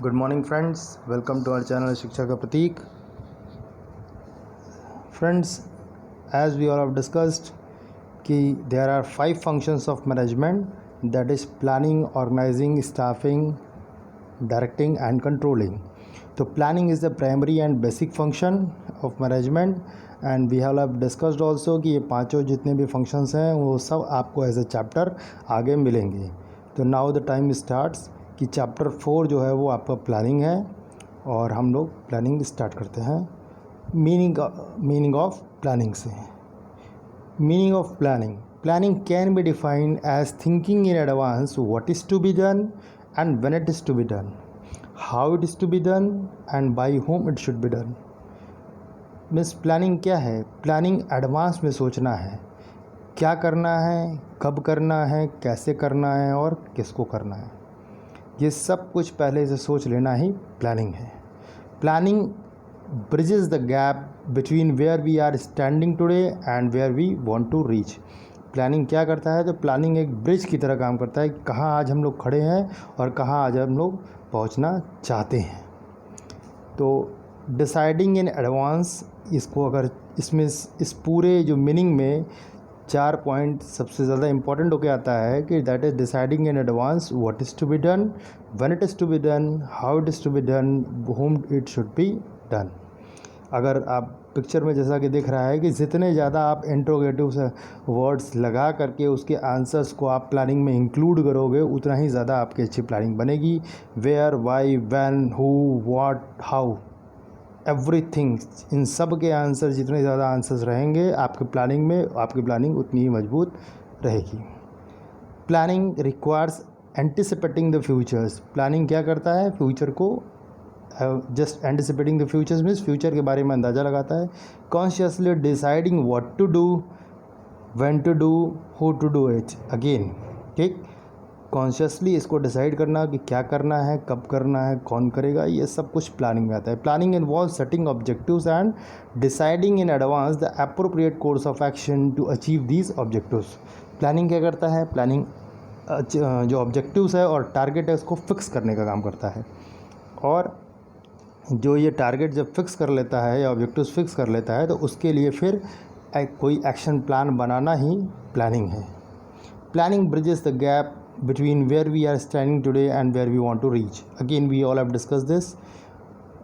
Good morning friends, welcome to our channel शिक्षा का प्रतीक। Friends, as we all have discussed कि there are 5 functions of management, that is planning, organising, staffing, directing and controlling. तो planning is the primary and basic function of management and we have discussed also कि ये पांचों जितने भी functions हैं वो सब आपको एज ए चैप्टर आगे मिलेंगे। तो नाउ द टाइम स्टार्ट्स कि चैप्टर 4 जो है वो आपका प्लानिंग है और हम लोग प्लानिंग स्टार्ट करते हैं। मीनिंग ऑफ प्लानिंग से। Meaning of planning can be defined as thinking in advance what is to be done and when it is to be done, how it is to be done and by whom it should be done. Means planning क्या है? Planning advance में सोचना है, क्या करना है, कब करना है, कैसे करना है और किसको करना है, ये सब कुछ पहले से सोच लेना ही प्लानिंग है। Planning bridges the gap between where we are standing today and where we want to reach. Planning क्या करता है? तो प्लानिंग एक ब्रिज की तरह काम करता है, कहाँ आज हम लोग खड़े हैं और कहाँ आज हम लोग पहुंचना चाहते हैं। तो डिसाइडिंग इन एडवांस, इसको अगर इसमें इस पूरे जो मीनिंग में 4 पॉइंट सबसे ज़्यादा इम्पॉर्टेंट होकर आता है कि that is deciding in advance what is to be done, when it is to be done, how it is to be done, whom it should be done. अगर आप पिक्चर में जैसा कि दिख रहा है कि जितने ज़्यादा आप इंट्रोगेटिव वर्ड्स लगा करके उसके आंसर्स को आप प्लानिंग में इंक्लूड करोगे उतना ही ज़्यादा आपकी अच्छी प्लानिंग बनेगी। Where, why, when, who, what, how, everything, इन सब के आंसर जितने ज़्यादा आंसर्स रहेंगे आपकी प्लानिंग में, आपकी प्लानिंग उतनी ही मजबूत रहेगी। Planning requires anticipating the futures. Planning क्या करता है? फ्यूचर को just anticipating the futures means future के बारे में अंदाज़ा लगाता है। Consciously deciding what to do, when to do, who to do it again. ठीक, कॉन्शियसली इसको डिसाइड करना कि क्या करना है, कब करना है, कौन करेगा, ये सब कुछ प्लानिंग में आता है। Planning involve setting objectives and deciding in advance the appropriate course of action to achieve these objectives. Planning क्या करता है? प्लानिंग जो ऑब्जेक्टिव्स है और टारगेट है उसको फिक्स करने का काम करता है, और जो ये टारगेट जब फिक्स कर लेता है या ऑब्जेक्टिव्स फिक्स कर लेता है तो उसके लिए फिर कोई एक्शन प्लान बनाना ही प्लानिंग है। Planning bridges the gap between where we are standing today and where we want to reach. Again, we all have discussed this.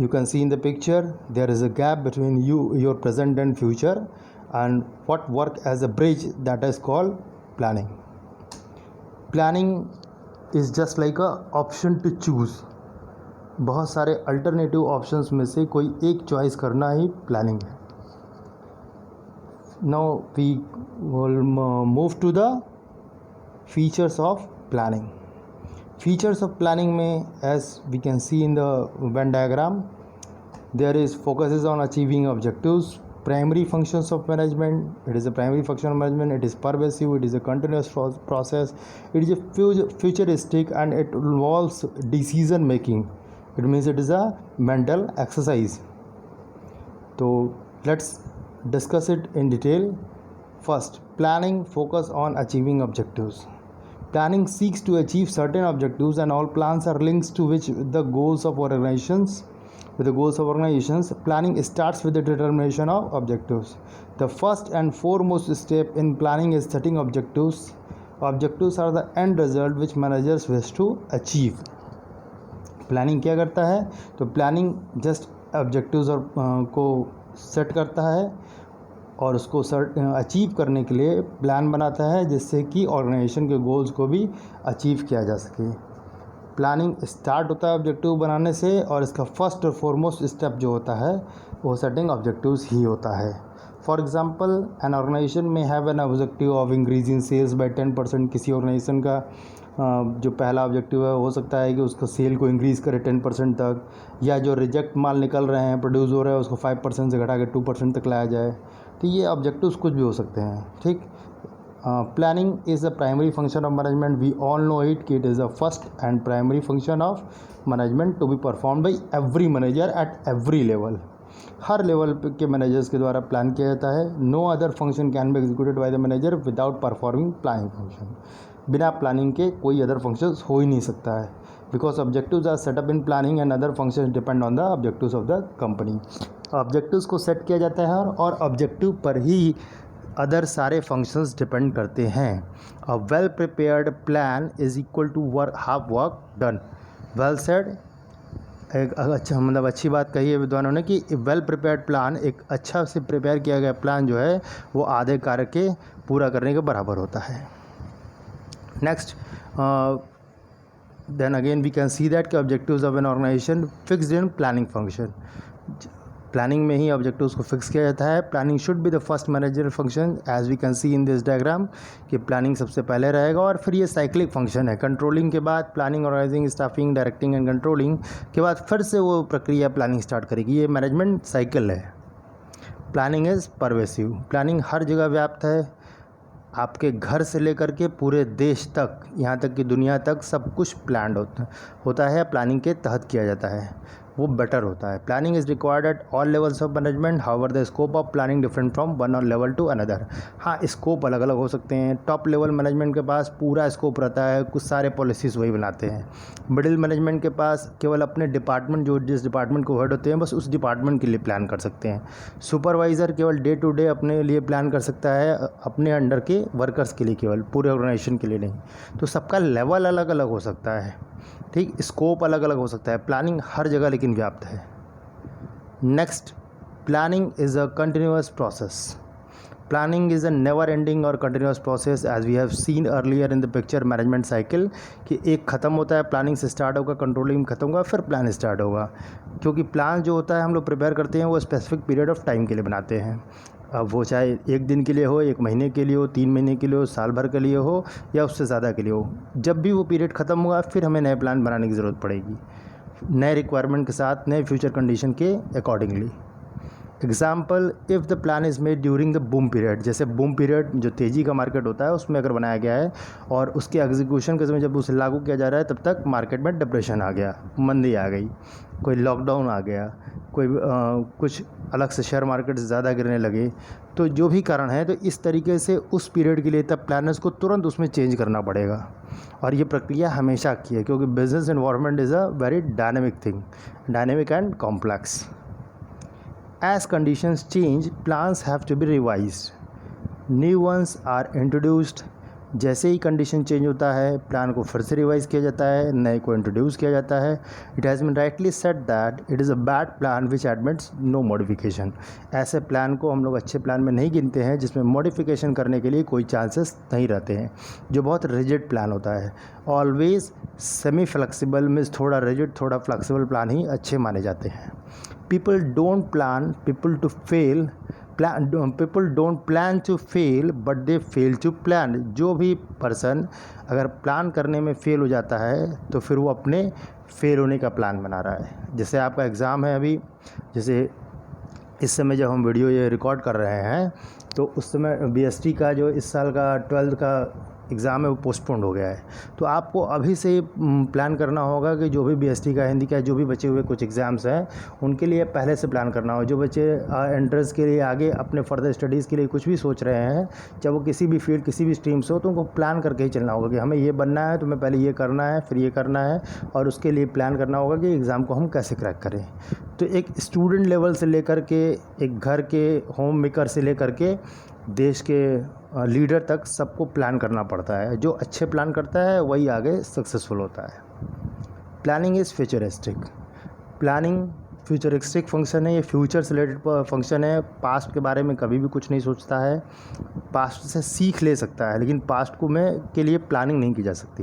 You can see in the picture there is a gap between your present and future, and what work as a bridge, that is called planning. Planning is just like a option to choose. बहुत सारे alternative options में से कोई एक choice करना ही planning है। Now we will move to the features of planning. Features of planning में, as we can see in the Venn diagram, there is focuses on achieving objectives. Primary functions of management, it is a primary function of management, it is pervasive, it is a continuous process, it is a futuristic, and it involves decision making. It means it is a mental exercise. So let's discuss it in detail. First, planning focus on achieving objectives. Planning seeks to achieve certain objectives and all plans are links to which the goals of organizations. With the goals of organizations, planning starts with the determination of objectives. The first and foremost step in planning is setting objectives. Objectives are the end result which managers wish to achieve. Planning क्या करता है? तो planning just objectives को set करता है और उसको achieve करने के लिए प्लान बनाता है जिससे कि ऑर्गेनाइजेशन के गोल्स को भी अचीव किया जा सके। प्लानिंग स्टार्ट होता है ऑब्जेक्टिव बनाने से, और इसका फर्स्ट और फॉरमोस्ट स्टेप जो होता है वो सेटिंग ऑब्जेक्टिव्स ही होता है। For example, an organisation may have an objective of increasing sales by 10%। किसी ऑर्गेनाइजेशन का जो पहला ऑब्जेक्टिव है हो सकता है कि उसको सेल को इंक्रीज़ करे 10% तक, या जो रिजेक्ट माल निकल रहे हैं, प्रोड्यूस हो रहा है, उसको 5% से घटा के 2% तक लाया जाए। तो ये ऑब्जेक्टिव्स कुछ भी हो सकते हैं। ठीक, planning is a primary function of management. We all know it कि it is the first and primary function of management to be perform by every manager at every level. हर लेवल के managers के द्वारा plan किया जाता है। No other function can be executed by the manager without performing planning function. बिना planning के कोई अदर फंक्शंस हो ही नहीं सकता है। because objectives are set up in planning and other functions depend on the objectives of the company. Objectives को set किया जाता है और ऑब्जेक्टिव पर ही अदर सारे फंक्शंस डिपेंड करते हैं. A well prepared plan is equal to half work done. Well said, एक अच्छा मतलब अच्छी बात कही है विद्वानों ने कि वेल प्रिपेयर्ड प्लान, एक अच्छा से प्रिपेयर किया गया प्लान जो है वो आधे कार्य के पूरा करने के बराबर होता है. Next, then again we can see that कि objectives of an organization fixed in planning function. Planning में ही ऑब्जेक्टिव्स को फिक्स किया जाता है. Planning should be the first manager function as we can see in this diagram कि planning सबसे पहले रहेगा और फिर ये साइक्लिक फंक्शन है. कंट्रोलिंग के बाद planning, organising, staffing, directing and controlling के बाद फिर से वो प्रक्रिया प्लानिंग स्टार्ट करेगी. ये मैनेजमेंट साइकिल है. Planning is pervasive. प्लानिंग हर जगह व्याप्त है. आपके घर से लेकर के पूरे देश तक, यहाँ तक कि दुनिया तक सब कुछ प्लान्ड होता है, प्लानिंग के तहत किया जाता है, वो बेटर होता है. Planning is required at all levels of management. However the scope of planning different from one और लेवल टू अनदर. हाँ, स्कोप अलग अलग हो सकते हैं. टॉप लेवल मैनेजमेंट के पास पूरा स्कोप रहता है, कुछ सारे पॉलिसीज़ वही बनाते हैं. मिडिल मैनेजमेंट के पास केवल अपने डिपार्टमेंट, जो जिस डिपार्टमेंट को हेड होते हैं, बस उस डिपार्टमेंट के लिए प्लान कर सकते हैं. सुपरवाइज़र केवल डे टू डे अपने लिए प्लान कर सकता है, अपने अंडर के वर्कर्स के लिए केवल, पूरे ऑर्गेनाइजेशन के लिए नहीं. तो सबका लेवल अलग अलग हो सकता है, ठीक, स्कोप अलग अलग हो सकता है. प्लानिंग हर जगह लेकिन व्याप्त है. Next, planning is a continuous process. Planning is a never ending और continuous process as we have seen earlier in the picture management cycle कि एक ख़त्म होता है, प्लानिंग से स्टार्ट होगा, कंट्रोलिंग खत्म होगा, फिर प्लान स्टार्ट होगा. क्योंकि प्लान जो होता है हम लोग प्रिपेयर करते हैं वो स्पेसिफिक पीरियड ऑफ टाइम के लिए बनाते हैं. अब वो चाहे एक दिन के लिए हो, एक महीने के लिए हो, 3 महीने के लिए हो, साल भर के लिए हो या उससे ज़्यादा के लिए हो. जब भी वो पीरियड ख़त्म हुआ फिर हमें नए प्लान बनाने की ज़रूरत पड़ेगी, नए रिक्वायरमेंट के साथ, नए फ्यूचर कंडीशन के accordingly. Example, if the plan is made during the boom period, जैसे बूम पीरियड जो तेज़ी का मार्केट होता है उसमें अगर बनाया गया है और उसके एग्जीक्यूशन के समय जब उसे लागू किया जा रहा है तब तक मार्केट में डिप्रेशन आ गया, मंदी आ गई, कोई लॉकडाउन आ गया, कोई कुछ अलग से शेयर मार्केट ज़्यादा गिरने लगे, तो जो भी कारण है, तो इस तरीके से उस पीरियड के लिए तब प्लानर्स को तुरंत उसमें चेंज करना पड़ेगा. और ये प्रक्रिया हमेशा की है क्योंकि business environment is a very dynamic thing, dynamic and complex. As conditions change, plans have to be revised. New ones are introduced. जैसे ही कंडीशन चेंज होता है प्लान को फिर से रिवाइज किया जाता है, नए को इंट्रोड्यूस किया जाता है. It has been rightly said that it is a bad plan which admits no modification. ऐसे प्लान को हम लोग अच्छे प्लान में नहीं गिनते हैं जिसमें मॉडिफिकेशन करने के लिए कोई चांसेस नहीं रहते हैं, जो बहुत रिजिड प्लान होता है. ऑलवेज सेमी फ्लेक्सिबल मीन्स थोड़ा रिजिड, थोड़ा फ्लेक्सिबल प्लान ही अच्छे माने जाते हैं. People don't plan people to fail. People don't plan to fail but they fail to plan. जो भी पर्सन अगर प्लान करने में फेल हो जाता है तो फिर वो अपने फेल होने का प्लान बना रहा है. जैसे आपका एग्ज़ाम है अभी, जैसे इस समय जब हम वीडियो ये रिकॉर्ड कर रहे हैं तो उस समय BST का जो इस साल का 12th का एग्ज़ाम है वो पोस्टपोन्ड हो गया है. तो आपको अभी से प्लान करना होगा कि जो भी BST का, हिंदी का, जो भी बचे हुए कुछ एग्ज़ाम्स हैं उनके लिए पहले से प्लान करना हो. जो बच्चे एंट्रेंस के लिए आगे अपने फर्दर स्टडीज़ के लिए कुछ भी सोच रहे हैं, चाहे वो किसी भी फील्ड, किसी भी स्ट्रीम से हो, तो उनको प्लान करके ही चलना होगा कि हमें ये बनना है तो हमें पहले ये करना है, फिर ये करना है, और उसके लिए प्लान करना होगा कि एग्ज़ाम को हम कैसे क्रैक करें. तो एक स्टूडेंट लेवल से लेकर के, एक घर के होम मेकर से लेकर के देश के लीडर तक सबको प्लान करना पड़ता है. जो अच्छे प्लान करता है वही आगे सक्सेसफुल होता है. Planning is futuristic. Planning futuristic function है, ये फ्यूचर से रिलेटेड फंक्शन है. पास्ट के बारे में कभी भी कुछ नहीं सोचता है, पास्ट से सीख ले सकता है, लेकिन पास्ट को के लिए प्लानिंग नहीं की जा सकती.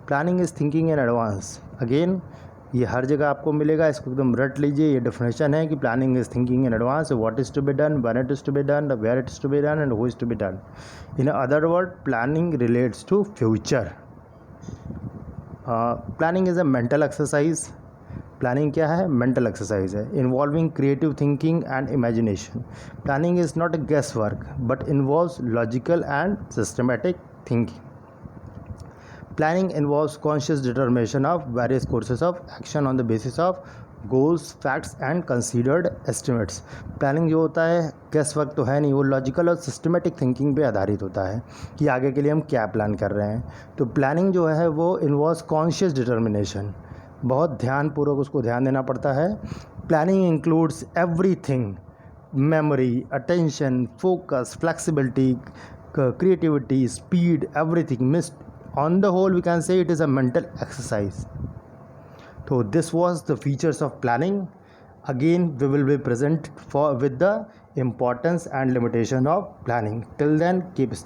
Planning is thinking in advance. Again ये हर जगह आपको मिलेगा, इसको एकदम रट लीजिए. ये डेफिनेशन है कि planning is thinking in advance. What is to be done, when it is to be done, where it is to be done and who is to be done. In other word, planning relates to future. Planning is a mental exercise. Planning क्या है? Mental exercise है, involving creative thinking and imagination. Planning is not a guess work but involves logical and systematic thinking. Planning involves conscious determination of various courses of action on the basis of goals, facts and considered estimates. Planning जो होता है guess work तो है नहीं, वो logical और systematic thinking पे आधारित होता है कि आगे के लिए हम क्या प्लान कर रहे हैं. तो प्लानिंग जो है वो इन्वॉल्व्स कॉन्शियस डिटर्मिनेशन, बहुत ध्यानपूर्वक उसको ध्यान देना पड़ता है। Planning includes everything, memory, attention, focus, flexibility, creativity, speed, everything. On the whole, we can say it is a mental exercise. So this was the features of planning. Again, we will be present with the importance and limitation of planning. Till then, keep